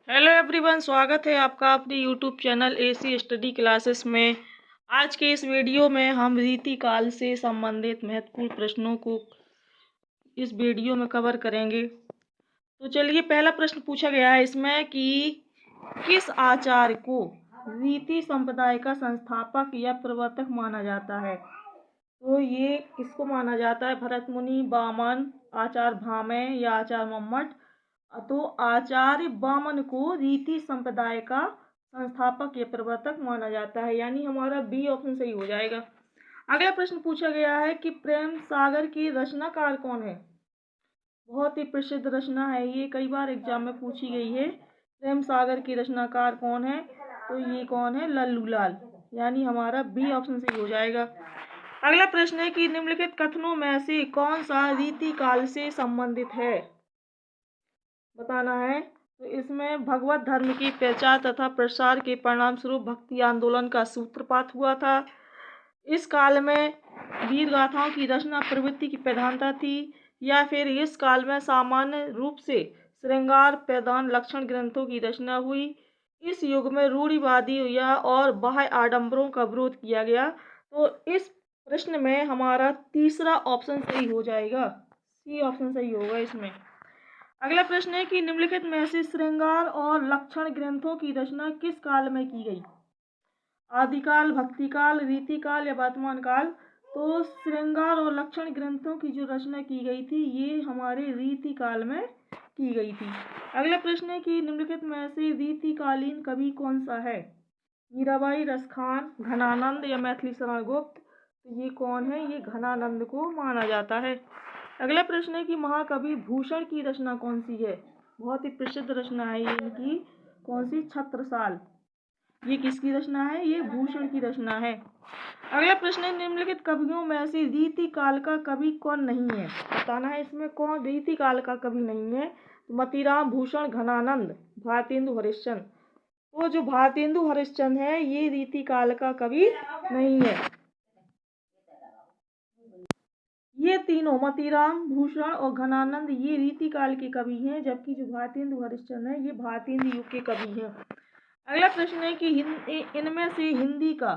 Hello everyone, स्वागत है आपका अपने YouTube channel AC study classes में। आज के इस वीडियो में हम रीतिकाल से संबंधित महत्वपूर्ण प्रश्नों को इस वीडियो में कवर करेंगे। तो चलिए, पहला प्रश्न पूछा गया है इसमें कि किस आचार्य को रीति संप्रदाय का संस्थापक या प्रवर्तक माना जाता है। तो ये किसको माना जाता है? भरत मुनि, वामन, आचार्य भामे या आचार्य मम्मट। तो आचार्य वामन को रीति संप्रदाय का संस्थापक या प्रवर्तक माना जाता है, यानी हमारा बी ऑप्शन सही हो जाएगा। अगला प्रश्न पूछा गया है कि प्रेम सागर की रचनाकार कौन है। बहुत ही प्रसिद्ध रचना है ये, कई बार एग्जाम में पूछी गई है। प्रेम सागर की रचनाकार कौन है? तो ये कौन है? लल्लूलाल, यानी हमारा बी ऑप्शन सही हो जाएगा। अगला प्रश्न है कि निम्नलिखित कथनों में से कौन सा रीतिकाल से संबंधित है, बताना है। तो इसमें भगवत धर्म की प्रचार तथा प्रसार के परिणाम स्वरूप भक्ति आंदोलन का सूत्रपात हुआ था। इस काल में वीर गाथाओं की रचना प्रवृत्ति की प्रधानता थी, या फिर इस काल में सामान्य रूप से श्रृंगार प्रधान लक्षण ग्रंथों की रचना हुई। इस युग में रूढ़िवादी या और बाह्य आडंबरों का विरोध किया गया। तो इस प्रश्न में हमारा तीसरा ऑप्शन सही हो जाएगा, सी ऑप्शन सही होगा इसमें। अगला प्रश्न है कि निम्नलिखित में से श्रृंगार और लक्षण ग्रंथों की रचना किस काल में की गई? आदिकाल, भक्तिकाल, रीतिकाल या वर्तमान काल। तो श्रृंगार और लक्षण ग्रंथों की जो रचना की गई थी ये हमारे रीतिकाल में की गई थी। अगला प्रश्न है कि निम्नलिखित में से रीतिकालीन कवि कौन सा है? मीराबाई, रसखान, घनानंद या मैथिली शरण गुप्त। तो ये कौन है? ये घनानंद को माना जाता है। अगला प्रश्न है कि महाकवि भूषण की रचना कौन सी है? बहुत ही प्रसिद्ध रचना है ये इनकी, कौन सी? छत्रसाल। ये किसकी रचना है? ये भूषण की रचना है। अगला प्रश्न है निम्नलिखित कवियों में से रीतिकाल का कवि कौन नहीं है, बताना है इसमें कौन रीतिकाल का कवि नहीं है। मतीराम, भूषण, घनानंद, भारतेंदु हरिश्चंद्र। तो जो भारतेंदु हरिश्चंद्र है ये रीतिकाल का कवि नहीं है। ये तीनों मतीराम, भूषण और घनानंद ये रीतिकाल के कवि हैं, जबकि जो भारतेंदु हरिश्चंद्र है ये भारतेंदु युग के कवि हैं। अगला प्रश्न है कि इनमें से हिंदी का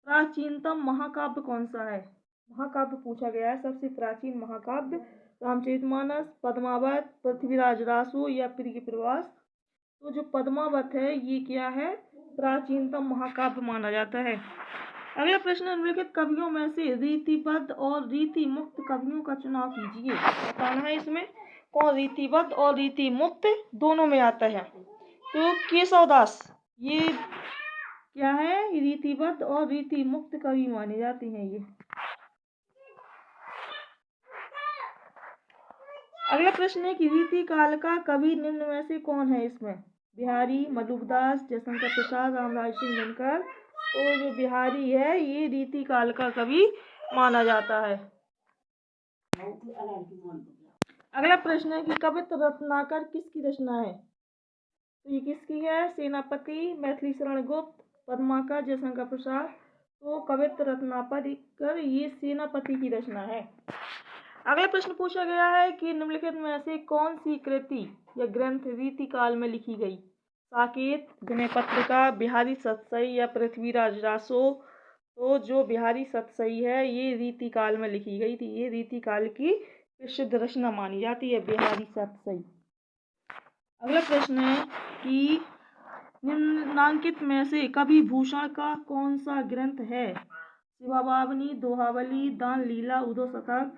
प्राचीनतम महाकाव्य कौन सा है? महाकाव्य पूछा गया है, सबसे प्राचीन महाकाव्य रामचरितमानस, पद्मावत, पृथ्वीराज रासो या प्रिय प्रवास। तो जो पद्मावत है ये क्या है? प्राचीनतम महाकाव्य माना जाता है। अगला प्रश्न, निम्नलिखित कवियों में से रीतिबद्ध और रीति मुक्त कवियों का चुनाव कीजिए, बताना है इसमें कौन रीतिबद्ध और रीति मुक्त दोनों में आता है। तो केशवदास ये क्या है? रीतिबद्ध और रीति मुक्त कवि माने जाते हैं ये। अगला प्रश्न है कि रीतिकाल का कवि निम्न में से कौन है इसमें? बिहारी, मधुदास, जयशंकर प्रसाद, रामराज सिंह दिनकर। तो जो बिहारी है ये रीतिकाल का कवि माना जाता है। अगला प्रश्न है कि कवित्र रत्नाकर किसकी रचना है? तो ये किसकी है? सेनापति, मैथिली शरण गुप्त, पद्माकर, जयशंकर प्रसाद। तो कवित्र रत्नाकर ये सेनापति की रचना है। अगला प्रश्न पूछा गया है कि निम्नलिखित में से कौन सी कृति या ग्रंथ रीतिकाल में लिखी गई? साकेत, विनय पत्रिका, बिहारी सतसई या पृथ्वीराज रासो। तो जो बिहारी सतसई है ये रीतिकाल में लिखी गई थी, ये रीतिकाल की प्रसिद्ध रचना मानी जाती है बिहारी सतसई। अगला प्रश्न है कि निम्नांकित में से कवि भूषण का कौन सा ग्रंथ है? शिवाबावनी, दोहावली, दान लीला, उदो शतक।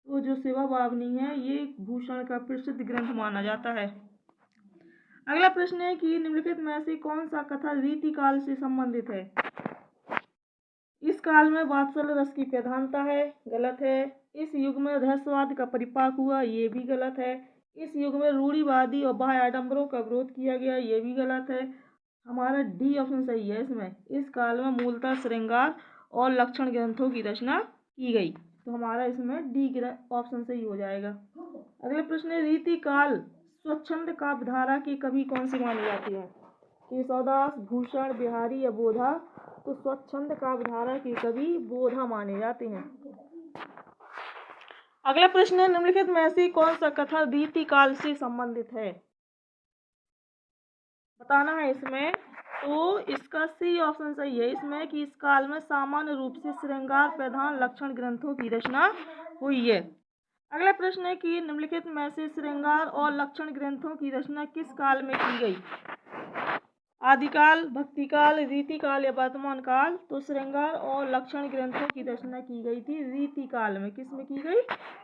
तो जो शिवाबावनी है ये भूषण का प्रसिद्ध ग्रंथ माना जाता है। अगला प्रश्न है कि निम्नलिखित में से कौन सा कथा रीतिकाल से संबंधित है? इस काल में वात्सल्य रस की प्रधानता है, गलत है। इस युग में रहस्यवाद का परिपाक हुआ, ये भी गलत है। इस युग में रूढ़िवादी और बाह्य आडंबरों का विरोध किया गया, ये भी गलत है। हमारा डी ऑप्शन सही है इसमें। इस काल में मूलतः श्रृंगार और लक्षण ग्रंथों की रचना की गई, तो हमारा इसमें डी ऑप्शन सही हो जाएगा। अगला प्रश्न है रीतिकाल स्वच्छंद काव्यधारा के कवि कौन से माने जाते हैं? केशवदास, भूषण, बिहारी या बोधा। तो स्वच्छंद काव्यधारा के कवि बोधा माने जाते हैं। अगला प्रश्न है निम्नलिखित में से कौन सा कथा रीतिकाल से संबंधित है? बताना है इसमें। तो इसका सी ऑप्शन सही है इसमें कि इस काल में सामान्य रूप से श्रृंगार प्रधान लक्षण ग्रंथों की रचना हुई है। अगला प्रश्न है कि निम्नलिखित में से श्रृंगार और लक्षण ग्रंथों की रचना किस काल में की गई? आदिकाल, भक्तिकाल, रीतिकाल या वर्तमान काल? तो श्रृंगार और लक्षण ग्रंथों की रचना की गई थी रीतिकाल में। किस में की गई?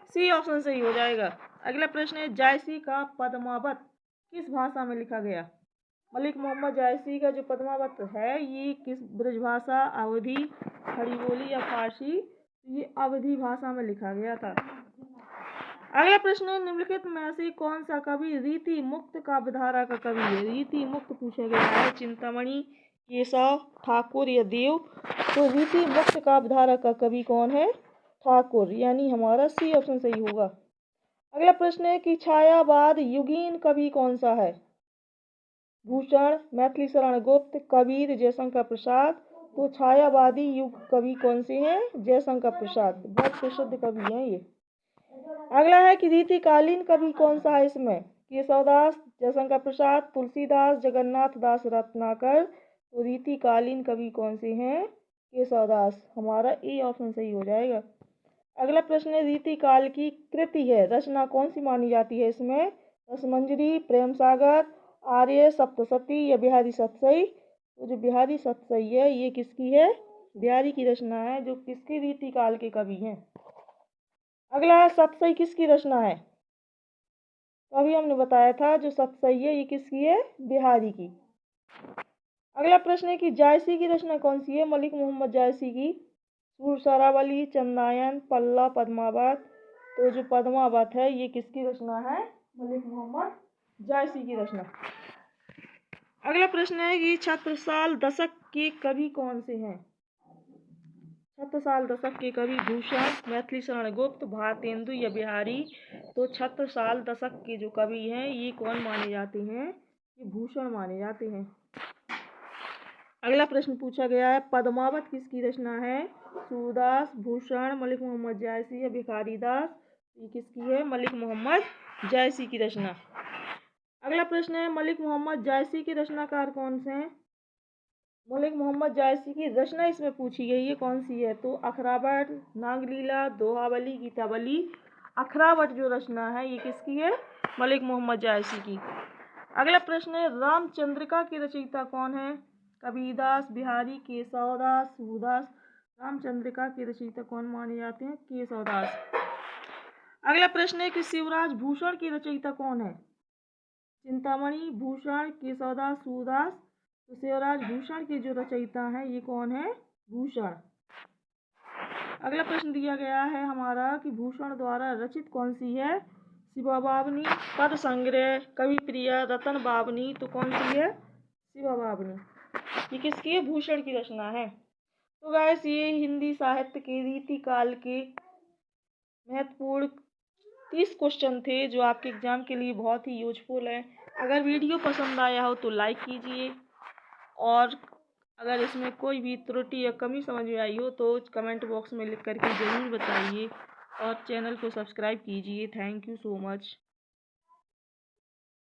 सी ऑप्शन सही हो जाएगा। अगला प्रश्न है जायसी का पद्मावत किस भाषा में लिखा गया? मलिक मोहम्मद जायसी का जो पद्मावत है ये किस ब्रजभाषा, अवधी, खड़ी बोली या फारसी? ये अवधी भाषा में लिखा गया था। अगला प्रश्न है निम्नलिखित में से कौन सा कवि रीति मुक्त काव्यधारा का कवि है? रीति मुक्त पूछा गया है। चिंतामणि, केशव, ठाकुर या देव? तो रीति मुक्त काव्यधारा का कवि कौन है? ठाकुर, यानी हमारा सी ऑप्शन सही होगा। अगला प्रश्न है कि छायावाद युगीन कवि कौन सा है? भूषण, मैथिली शरण गुप्त, कबीर, जयशंकर प्रसाद? तो छायावादी युग कवि कौन से हैं? जयशंकर प्रसाद, बहुत प्रसिद्ध कवि हैं ये। अगला है कि रीतिकालीन कवि कौन सा है इसमें? केशवदास, जयशंकर प्रसाद, तुलसीदास, जगन्नाथ दास रत्नाकर? तो रीतिकालीन कवि कौन से हैं? केशवदास, हमारा ए ऑप्शन सही हो जाएगा। अगला प्रश्न है रीतिकाल की कृति है रचना कौन सी मानी जाती है इसमें? रसमंजरी, प्रेम सागर, आर्य सप्तशती या बिहारी सतसई? तो जो बिहारी सतसई है ये किसकी है? बिहारी की रचना है, जो किसके रीतिकाल के कवि हैं। अगला है सतसई किसकी रचना है? तो अभी हमने बताया था जो सतसई है ये किसकी है? बिहारी की। अगला प्रश्न है कि जायसी की रचना कौन सी है? मलिक मोहम्मद जायसी की। सूर सरावली, चंदायन, पल्ला, पद्मावत? तो जो पद्मावत है ये किसकी रचना है? मलिक मोहम्मद जायसी की रचना। अगला प्रश्न है कि छत्रसाल दशक के कवि कौन से हैं? छत्रसाल दशक के कवि भूषण, मैथिली शरण गुप्त, भारतेंदु या बिहारी? तो छत्रसाल दशक के जो कवि हैं ये कौन माने जाते हैं? ये भूषण माने जाते हैं। अगला प्रश्न पूछा गया है पद्मावत किसकी रचना है? सूरदास, भूषण, मलिक मोहम्मद जायसी या भिखारी दास? ये किसकी है? मलिक मोहम्मद जायसी की रचना। अगला प्रश्न है मलिक मोहम्मद जायसी के रचनाकार कौन से हैं? मलिक मोहम्मद जायसी की रचना इसमें पूछी गई है कौन सी है? तो अखरावट, नागलीला, दोहावली, गीतावली? अखरावट जो रचना है ये किसकी है? मलिक मोहम्मद जायसी की। अगला प्रश्न है रामचंद्रिका की रचयिता कौन है? कबीरदास, बिहारी, केशवदास, सूरदास? रामचंद्रिका के रचयिता कौन माने जाते हैं? केशवदास। अगला प्रश्न है कि शिवराज भूषण की रचयिता कौन है? चिंतामणि, भूषण, केशवदास, सूरदास? तो शिवराज भूषण के जो रचयिता हैं ये कौन है? भूषण। अगला प्रश्न दिया गया है हमारा कि भूषण द्वारा रचित कौन सी है? शिवा बावनी, पद संग्रह, कवि प्रिया, रतन बावनी? तो कौन सी है? शिवा बावनी। ये किसकी है? भूषण की रचना है। तो गाइस ये हिंदी साहित्य के रीतिकाल के महत्वपूर्ण 30 क्वेश्चन थे जो आपके एग्जाम के लिए बहुत ही यूजफुल है। अगर वीडियो पसंद आया हो तो लाइक कीजिए, और अगर इसमें कोई भी त्रुटि या कमी समझ में आई हो तो कमेंट बॉक्स में लिख करके ज़रूर बताइए, और चैनल को सब्सक्राइब कीजिए। Thank you so much.